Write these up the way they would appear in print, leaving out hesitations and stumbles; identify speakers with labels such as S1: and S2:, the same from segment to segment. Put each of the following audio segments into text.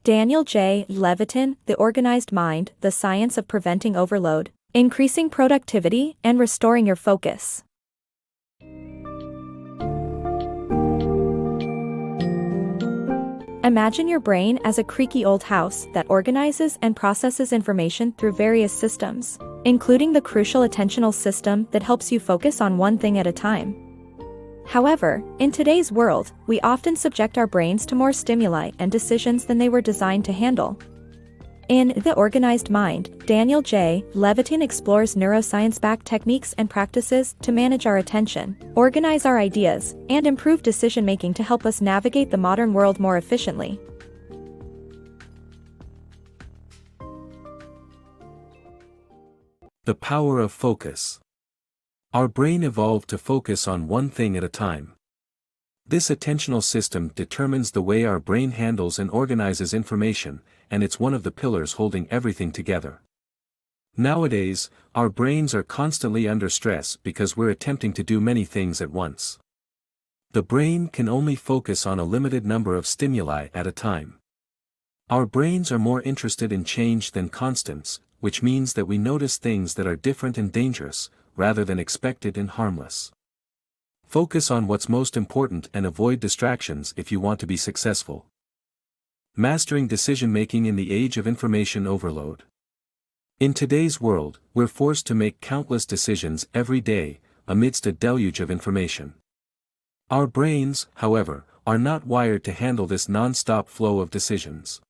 S1: Daniel J. Levitin, The Organized Mind, The Science of Preventing Overload, Increasing Productivity, and Restoring Your Focus. Imagine your brain as a creaky old house that organizes and processes information through various systems, including the crucial attentional system that helps you focus on one thing at a time. However, in today's world, we often subject our brains to more stimuli and decisions than they were designed to handle. In The Organized Mind, Daniel J. Levitin explores neuroscience-backed techniques and practices to manage our attention, organize our ideas, and improve decision-making to help us navigate the modern world more efficiently.
S2: The power of focus. Our brain evolved to focus on one thing at a time. This attentional system determines the way our brain handles and organizes information, and it's one of the pillars holding everything together. Nowadays, our brains are constantly under stress because we're attempting to do many things at once. The brain can only focus on a limited number of stimuli at a time. Our brains are more interested in change than constants, which means that we notice things that are different and dangerous, rather than expected and harmless. Focus on what's most important and avoid distractions if you want to be successful. Mastering decision-making in the age of information overload. In today's world, we're forced to make countless decisions every day, amidst a deluge of information. Our brains, however, are not wired to handle this non-stop flow of decisions.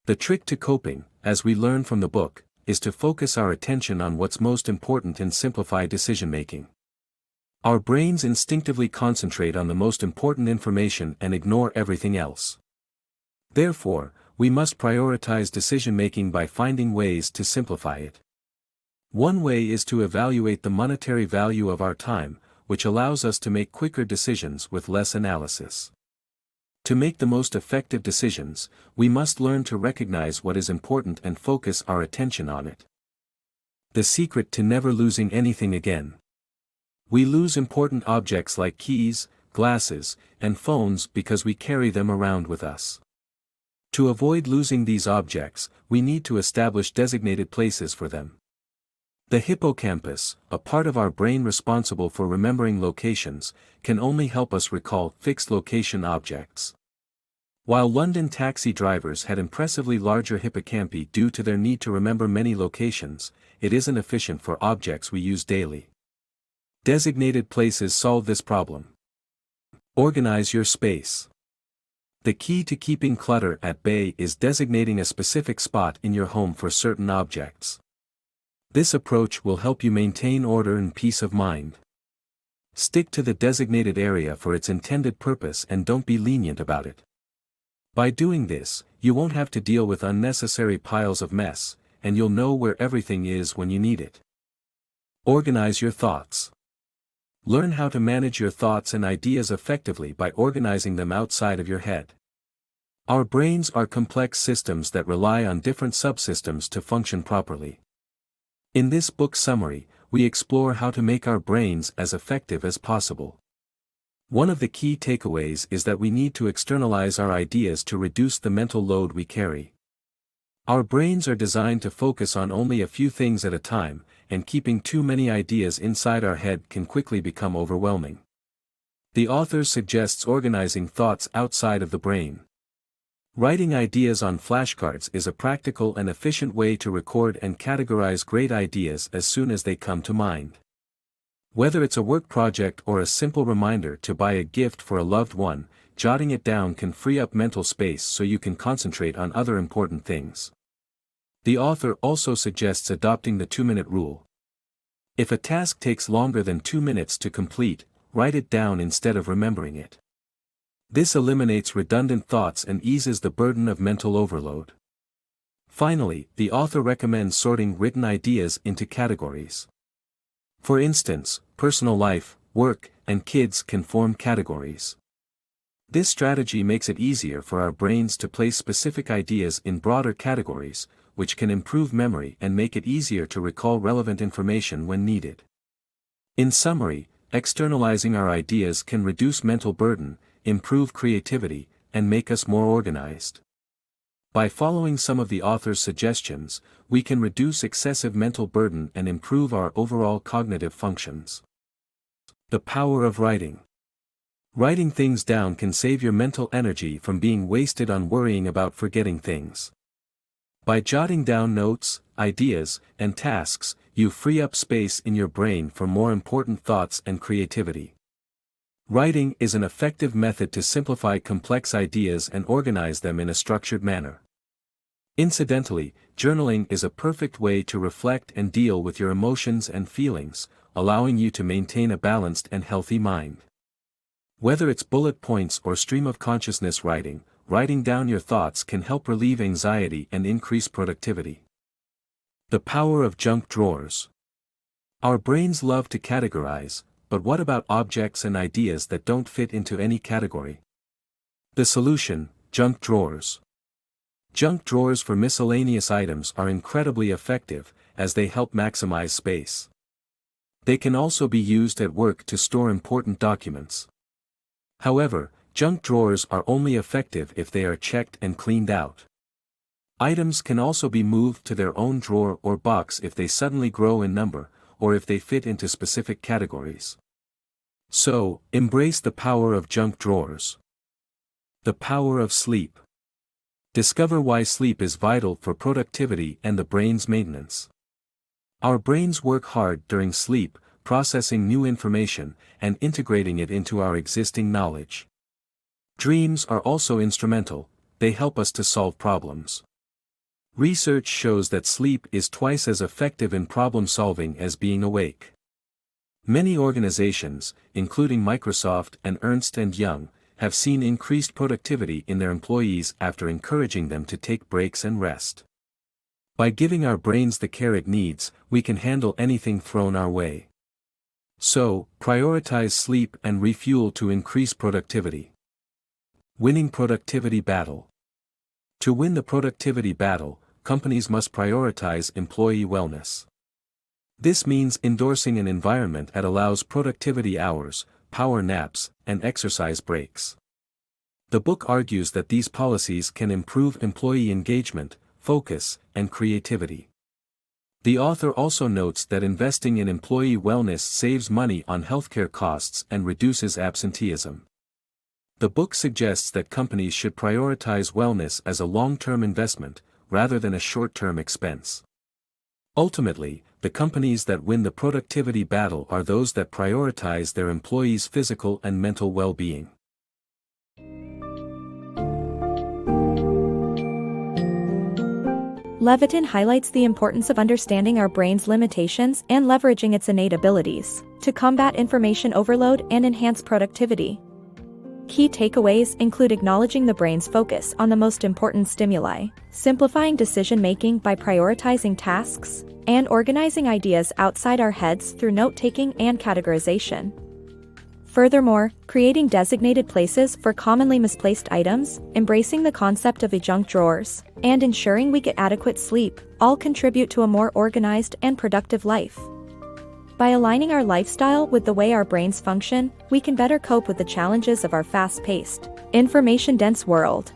S2: The trick to coping, as we learn from the book, is to focus our attention on what's most important and simplify decision-making. Our brains instinctively concentrate on the most important information and ignore everything else. Therefore, we must prioritize decision-making by finding ways to simplify it. One way is to evaluate the monetary value of our time, which allows us to make quicker decisions with less analysis. To make the most effective decisions, we must learn to recognize what is important and focus our attention on it. The secret to never losing anything again. We lose important objects like keys, glasses, and phones because we carry them around with us. To avoid losing these objects, we need to establish designated places for them. The hippocampus, a part of our brain responsible for remembering locations, can only help us recall fixed location objects. While London taxi drivers had impressively larger hippocampi due to their need to remember many locations, it isn't efficient for objects we use daily. Designated places solve this problem. Organize your space. The key to keeping clutter at bay is designating a specific spot in your home for certain objects. This approach will help you maintain order and peace of mind. Stick to the designated area for its intended purpose and don't be lenient about it. By doing this, you won't have to deal with unnecessary piles of mess, and you'll know where everything is when you need it. Organize your thoughts. Learn how to manage your thoughts and ideas effectively by organizing them outside of your head. Our brains are complex systems that rely on different subsystems to function properly. In this book summary, we explore how to make our brains as effective as possible. One of the key takeaways is that we need to externalize our ideas to reduce the mental load we carry. Our brains are designed to focus on only a few things at a time, and keeping too many ideas inside our head can quickly become overwhelming. The author suggests organizing thoughts outside of the brain. Writing ideas on flashcards is a practical and efficient way to record and categorize great ideas as soon as they come to mind. Whether it's a work project or a simple reminder to buy a gift for a loved one, jotting it down can free up mental space so you can concentrate on other important things. The author also suggests adopting the 2-minute rule. If a task takes longer than 2 minutes to complete, write it down instead of remembering it. This eliminates redundant thoughts and eases the burden of mental overload. Finally, the author recommends sorting written ideas into categories. For instance, personal life, work, and kids can form categories. This strategy makes it easier for our brains to place specific ideas in broader categories, which can improve memory and make it easier to recall relevant information when needed. In summary, externalizing our ideas can reduce mental burden, improve creativity, and make us more organized. By following some of the author's suggestions, we can reduce excessive mental burden and improve our overall cognitive functions. The power of writing. Writing things down can save your mental energy from being wasted on worrying about forgetting things. By jotting down notes, ideas, and tasks, you free up space in your brain for more important thoughts and creativity. Writing is an effective method to simplify complex ideas and organize them in a structured manner. Incidentally, journaling is a perfect way to reflect and deal with your emotions and feelings, allowing you to maintain a balanced and healthy mind. Whether it's bullet points or stream of consciousness writing, writing down your thoughts can help relieve anxiety and increase productivity. The power of junk drawers. Our brains love to categorize, but what about objects and ideas that don't fit into any category? The solution: junk drawers. Junk drawers for miscellaneous items are incredibly effective, as they help maximize space. They can also be used at work to store important documents. However, junk drawers are only effective if they are checked and cleaned out. Items can also be moved to their own drawer or box if they suddenly grow in number, or if they fit into specific categories. So, embrace the power of junk drawers. The power of sleep. Discover why sleep is vital for productivity and the brain's maintenance. Our brains work hard during sleep, processing new information and integrating it into our existing knowledge. Dreams are also instrumental; they help us to solve problems. Research shows that sleep is twice as effective in problem solving as being awake. Many organizations, including Microsoft and Ernst & Young, have seen increased productivity in their employees after encouraging them to take breaks and rest. By giving our brains the care it needs, we can handle anything thrown our way. So, prioritize sleep and refuel to increase productivity. Winning productivity battle. To win the productivity battle, companies must prioritize employee wellness. This means endorsing an environment that allows productivity hours, power naps, and exercise breaks. The book argues that these policies can improve employee engagement, focus, and creativity. The author also notes that investing in employee wellness saves money on healthcare costs and reduces absenteeism. The book suggests that companies should prioritize wellness as a long-term investment, rather than a short-term expense. Ultimately, the companies that win the productivity battle are those that prioritize their employees' physical and mental well-being.
S1: Levitin highlights the importance of understanding our brain's limitations and leveraging its innate abilities to combat information overload and enhance productivity. Key takeaways include acknowledging the brain's focus on the most important stimuli, simplifying decision-making by prioritizing tasks, and organizing ideas outside our heads through note-taking and categorization. Furthermore, creating designated places for commonly misplaced items, embracing the concept of junk drawers, and ensuring we get adequate sleep, all contribute to a more organized and productive life. By aligning our lifestyle with the way our brains function, we can better cope with the challenges of our fast-paced, information-dense world.